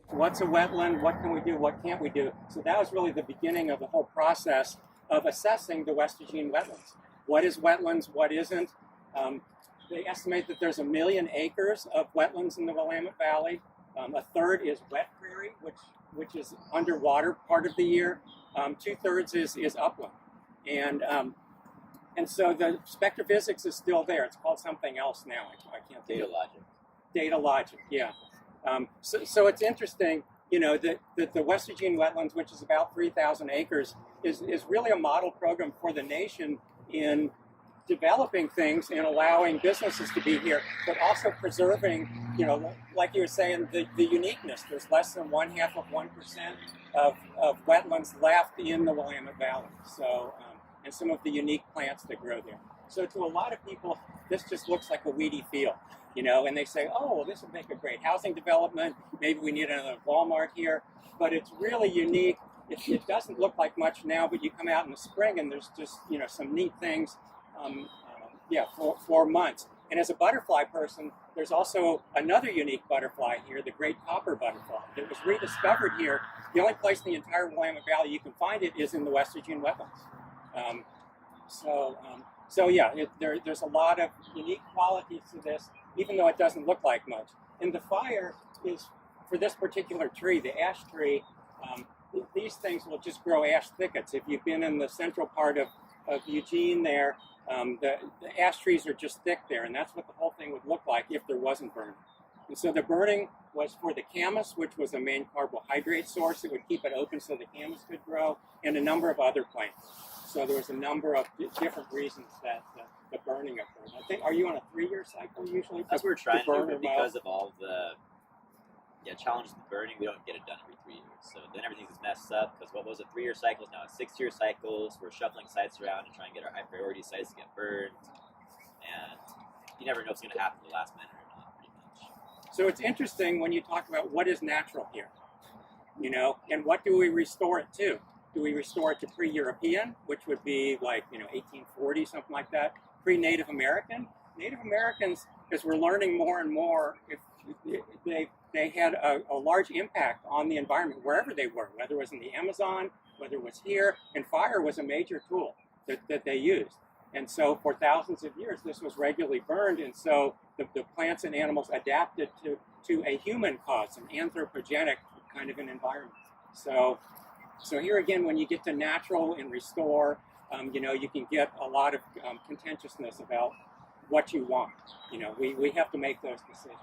what's a wetland, what can we do, what can't we do. So that was really the beginning of the whole process of assessing the West Eugene wetlands. What is wetlands, what isn't? They estimate that there's 1 million acres of wetlands in the Willamette Valley. A third is wet prairie, which is underwater part of the year. 2/3 is upland. And so the spectrophysics is still there. It's called something else now. I can't think Data of it. logic. Data logic, yeah. So it's interesting, that the West Eugene Wetlands, which is about 3,000 acres, is really a model program for the nation in developing things and allowing businesses to be here, but also preserving, like you were saying, the uniqueness. There's less than 0.5% of wetlands left in the Willamette Valley. So, and some of the unique plants that grow there. So to a lot of people, this just looks like a weedy field, and they say, oh, well, this would make a great housing development. Maybe we need another Walmart here, but it's really unique. It doesn't look like much now, but you come out in the spring and there's just, some neat things, for months. And as a butterfly person, there's also another unique butterfly here, the great copper butterfly, that was rediscovered here. The only place in the entire Willamette Valley you can find it is in the West Eugene Wetlands. There's a lot of unique qualities to this, even though it doesn't look like much. And the fire is, for this particular tree, the ash tree, these things will just grow ash thickets. If you've been in the central part of Eugene there, the ash trees are just thick there, and that's what the whole thing would look like if there wasn't burning. And so the burning was for the camas, which was a main carbohydrate source. It would keep it open so the camas could grow, and a number of other plants. So there was a number of different reasons that the burning occurred. I think, are you on a 3-year cycle usually? That's what we're trying to do, burn but because of all the challenges with burning, we don't get it done every 3 years. So then everything's messed up, because what was it, 3-year cycles, now it's 6-year cycles. We're shuffling sites around and trying to get our high priority sites to get burned. And you never know what's going to happen at the last minute or not, pretty much. So it's interesting when you talk about what is natural here, and what do we restore it to? Do we restore it to pre-European, which would be like, 1840, something like that? Pre-Native American? Native Americans, as we're learning more and more, they had a large impact on the environment wherever they were, whether it was in the Amazon, whether it was here, and fire was a major tool that they used. And so for thousands of years, this was regularly burned, and so the plants and animals adapted to a human cause, an anthropogenic kind of an environment. So here again, when you get to natural and restore, you can get a lot of contentiousness about what you want. We have to make those decisions.